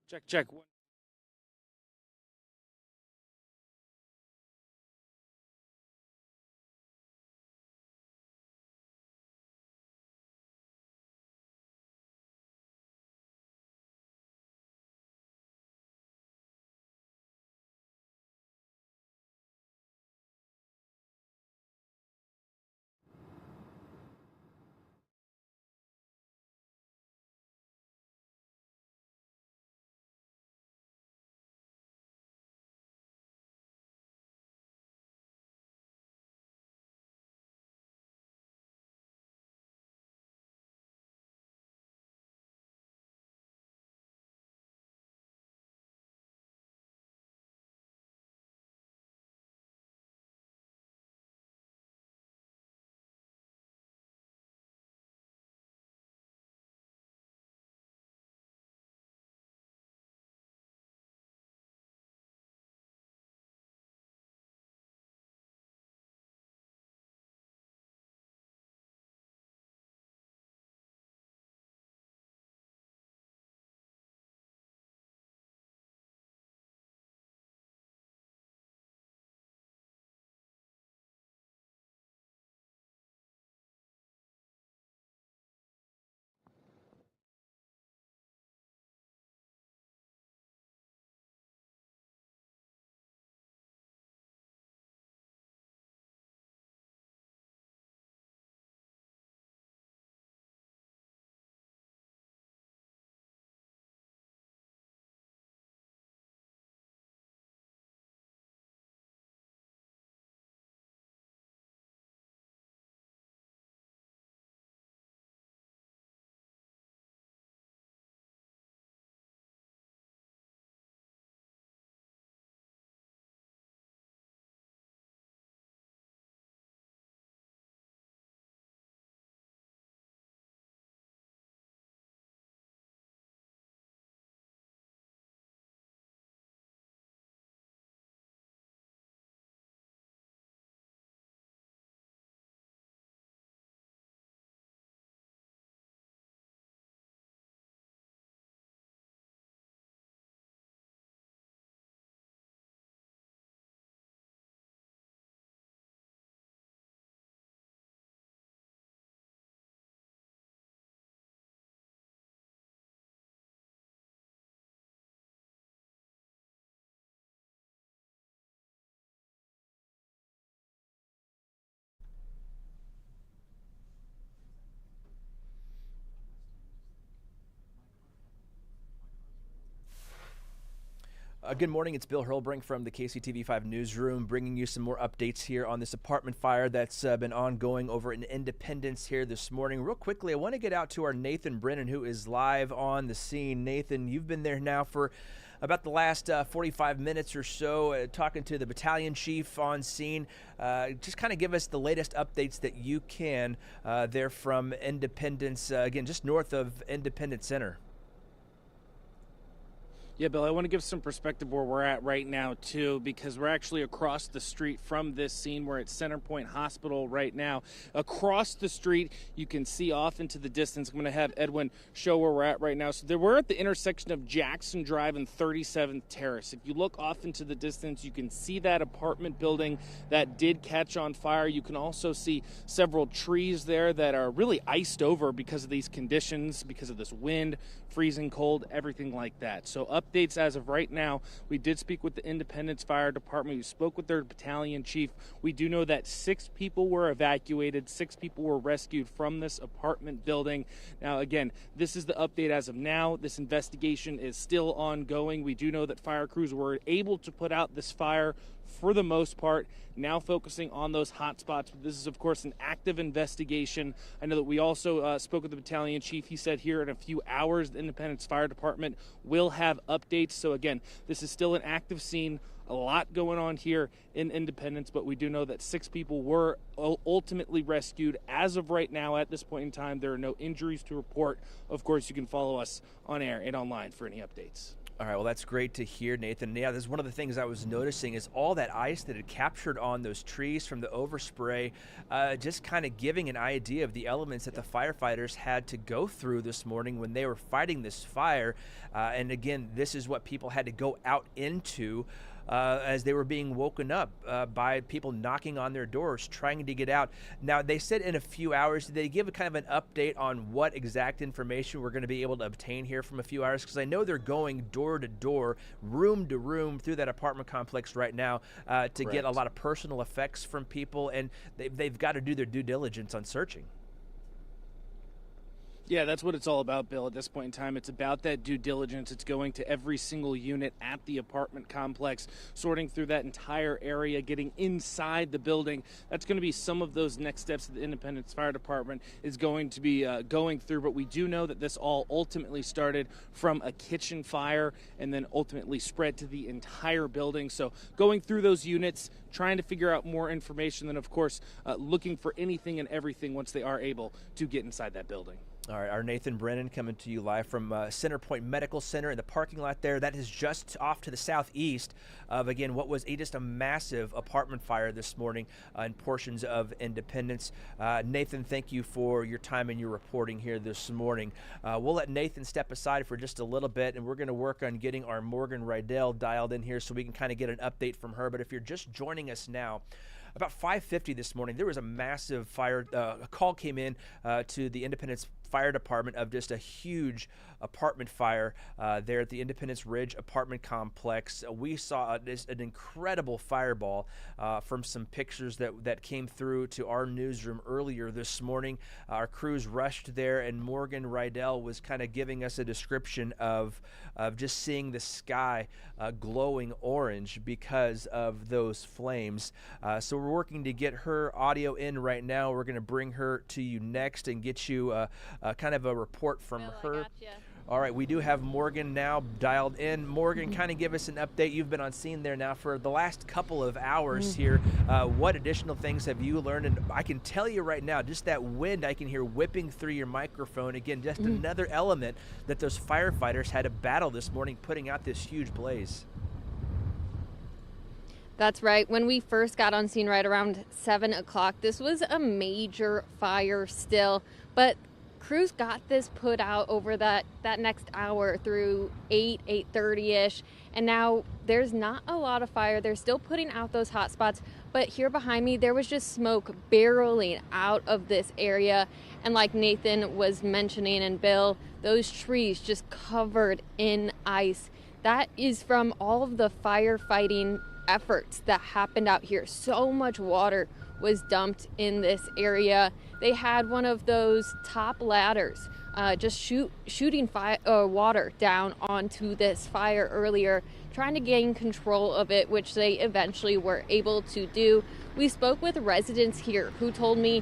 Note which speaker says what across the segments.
Speaker 1: Check, check.
Speaker 2: Good morning. It's Bill Hurlbrink from the KCTV5 newsroom, bringing you some more updates here on this apartment fire that's been ongoing over in Independence here this morning. Real quickly, I want to get out to our Nathan Brennan, who is live on the scene. Nathan, you've been there now for about the last 45 minutes or so, talking to the battalion chief on scene. Just kind of give us the latest updates that you can there from Independence, again, just north of Independence Center.
Speaker 1: Yeah, Bill, I want to give some perspective where we're at right now, too, because we're actually across the street from this scene. We're at Centerpoint Hospital right now. Across the street, you can see off into the distance. I'm going to have Edwin show where we're at right now. So we're at the intersection of Jackson Drive and 37th Terrace. If you look off into the distance, you can see that apartment building that did catch on fire. You can also see several trees there that are really iced over because of these conditions, because of this wind, freezing cold, everything like that. So updates as of right now, we did speak with the Independence Fire Department. We spoke with their battalion chief. We do know that 6 people were evacuated, 6 people were rescued from this apartment building. Now, again, this is the update as of now. This investigation is still ongoing. We do know that fire crews were able to put out this fire for the most part, now focusing on those hot spots. This is, of course, an active investigation. I know that we also spoke with the battalion chief. He said here in a few hours, the Independence Fire Department will have updates. So, again, this is still an active scene. A lot going on here in Independence, but we do know that 6 people were ultimately rescued. As of right now, at this point in time, there are no injuries to report. Of course, you can follow us on air and online for any updates.
Speaker 2: All right, well, that's great to hear, Nathan. Yeah, this is one of the things I was noticing is all that ice that had captured on those trees from the overspray, just kind of giving an idea of the elements that the firefighters had to go through this morning when they were fighting this fire. And again, this is what people had to go out into as they were being woken up by people knocking on their doors, trying to get out. Now, they said in a few hours, did they give a kind of an update on what exact information we're going to be able to obtain here from a few hours? Because I know they're going door to door, room to room through that apartment complex right now to get a lot of personal effects from people, and they've got to do their due diligence on searching.
Speaker 1: Yeah, that's what it's all about, Bill. At this point in time, it's about that due diligence. It's going to every single unit at the apartment complex, sorting through that entire area, getting inside the building. That's going to be some of those next steps that the Independence Fire Department is going to be going through. But we do know that this all ultimately started from a kitchen fire and then ultimately spread to the entire building. So going through those units, trying to figure out more information, then, of course, looking for anything and everything once they are able to get inside that building.
Speaker 2: All right, our Nathan Brennan coming to you live from Centerpoint Medical Center in the parking lot there. That is just off to the southeast of, again, what was just a massive apartment fire this morning in portions of Independence. Nathan, thank you for your time and your reporting here this morning. We'll let Nathan step aside for just a little bit, and we're going to work on getting our Morgan Riddell dialed in here so we can kind of get an update from her. But if you're just joining us now, about 5:50 this morning, there was a massive fire. A call came in to the Independence Fire Department of just a huge apartment fire there at the Independence Ridge apartment complex. We saw an incredible fireball from some pictures that came through to our newsroom earlier this morning. Our crews rushed there, and Morgan Riddell was kind of giving us a description of just seeing the sky glowing orange because of those flames. So we're working to get her audio in right now. We're going to bring her to you next and get you kind of a report from her.
Speaker 3: I gotcha.
Speaker 2: All right, we do have Morgan now dialed in. Morgan, kind of give us an update. You've been on scene there now for the last couple of hours here. What additional things have you learned? And I can tell you right now, just that wind I can hear whipping through your microphone. Again, just another element that those firefighters had to battle this morning, putting out this huge blaze.
Speaker 3: That's right. When we first got on scene right around 7 o'clock, this was a major fire still, but crews got this put out over that next hour through 8:30ish, and now there's not a lot of fire. They're still putting out those hot spots, but here behind me there was just smoke barreling out of this area, and like Nathan was mentioning and Bill, those trees just covered in ice. That is from all of the firefighting efforts that happened out here. So much water was dumped in this area. They had one of those top ladders just shooting water down onto this fire earlier, trying to gain control of it, which they eventually were able to do. We spoke with residents here who told me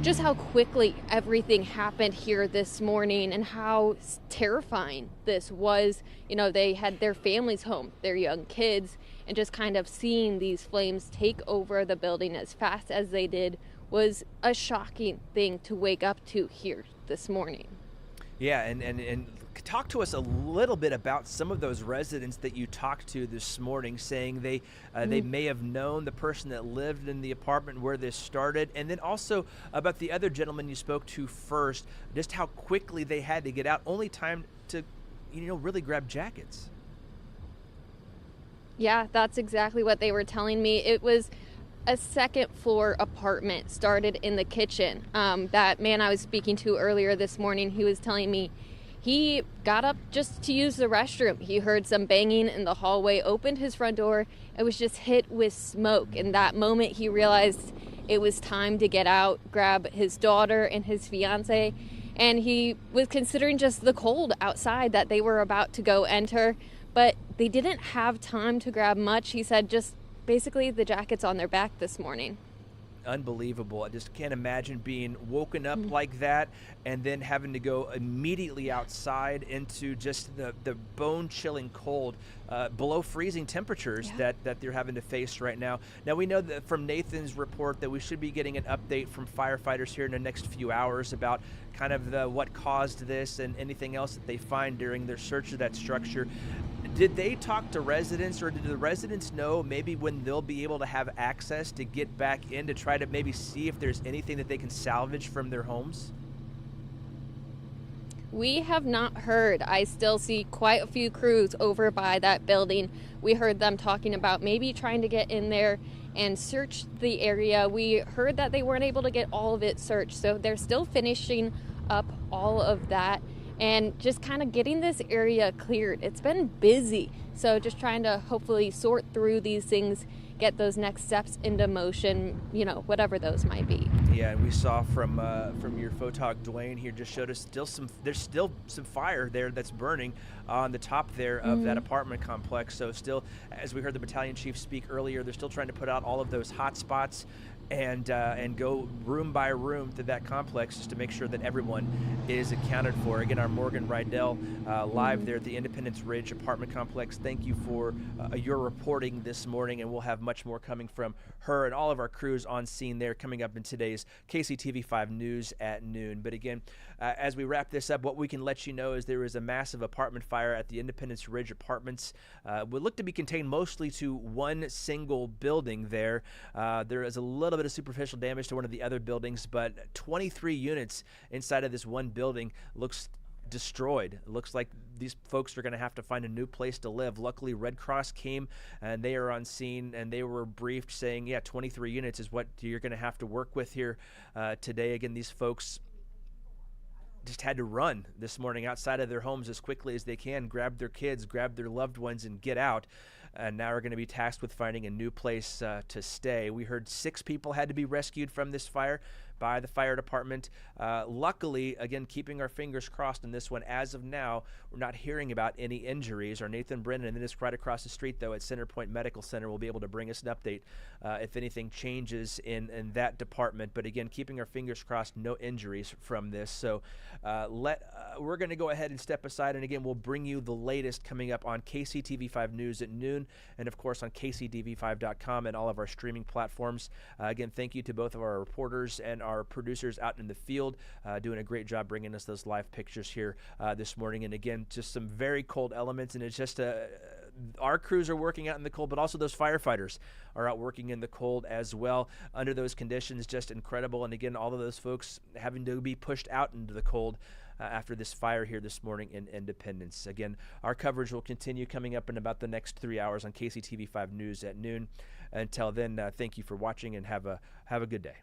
Speaker 3: just how quickly everything happened here this morning and how terrifying this was. You know, they had their families home, their young kids, and just kind of seeing these flames take over the building as fast as they did was a shocking thing to wake up to here this morning.
Speaker 2: Yeah, and talk to us a little bit about some of those residents that you talked to this morning, saying they may have known the person that lived in the apartment where this started, and then also about the other gentleman you spoke to first, just how quickly they had to get out, only time to, really grab jackets.
Speaker 3: Yeah, that's exactly what they were telling me. It was a second floor apartment, started in the kitchen. That man I was speaking to earlier this morning, he was telling me he got up just to use the restroom. He heard some banging in the hallway, opened his front door, and was just hit with smoke. In that moment, he realized it was time to get out, grab his daughter and his fiance, and he was considering just the cold outside that they were about to go enter, but they didn't have time to grab much. He said just basically the jackets on their back this morning.
Speaker 2: Unbelievable. I just can't imagine being woken up like that and then having to go immediately outside into just the bone-chilling cold, below freezing temperatures that they're having to face right now. Now, we know that from Nathan's report that we should be getting an update from firefighters here in the next few hours about kind of what caused this and anything else that they find during their search of that structure. Did they talk to residents, or did the residents know maybe when they'll be able to have access to get back in to try to maybe see if there's anything that they can salvage from their homes?
Speaker 3: We have not heard. I still see quite a few crews over by that building. We heard them talking about maybe trying to get in there and search the area. We heard that they weren't able to get all of it searched, so they're still finishing up all of that and just kind of getting this area cleared. It's been busy, so just trying to hopefully sort through these things, get those next steps into motion, whatever those might be.
Speaker 2: Yeah, and we saw from your photog, Dwayne here just showed us there's still some fire there that's burning on the top there of that apartment complex. So still, as we heard the battalion chief speak earlier, they're still trying to put out all of those hot spots and go room by room through that complex just to make sure that everyone is accounted for. Again, our Morgan Riddell live there at the Independence Ridge apartment complex. Thank you for your reporting this morning, and we'll have much more coming from her and all of our crews on scene there coming up in today's KCTV5 News at noon. But again, as we wrap this up, what we can let you know is there is a massive apartment fire at the Independence Ridge Apartments. Would look to be contained mostly to one single building there. There is a little bit of superficial damage to one of the other buildings, but 23 units inside of this one building looks destroyed. It looks like these folks are going to have to find a new place to live. Luckily, Red Cross came and they are on scene, and they were briefed saying, yeah, 23 units is what you're going to have to work with here today. Again, these folks just had to run this morning outside of their homes as quickly as they can, grab their kids, grab their loved ones, and get out. And now we're going to be tasked with finding a new place to stay. We heard 6 people had to be rescued from this fire by the fire department. Luckily, again, keeping our fingers crossed on this one. As of now, we're not hearing about any injuries. Our Nathan Brennan, and then it's right across the street, though, at Centerpoint Medical Center, will be able to bring us an update if anything changes in that department. But again, keeping our fingers crossed, no injuries from this. So we're going to go ahead and step aside, and again, we'll bring you the latest coming up on KCTV5 News at noon, and of course on KCTV5.com and all of our streaming platforms. Again, thank you to both of our reporters and our producers out in the field, doing a great job bringing us those live pictures here this morning. And again, just some very cold elements, and it's just our crews are working out in the cold, but also those firefighters are out working in the cold as well under those conditions. Just incredible. And again, all of those folks having to be pushed out into the cold after this fire here this morning in Independence. Again, our coverage will continue coming up in about the next 3 hours on KCTV5 News at noon. Until then, thank you for watching, and have a good day.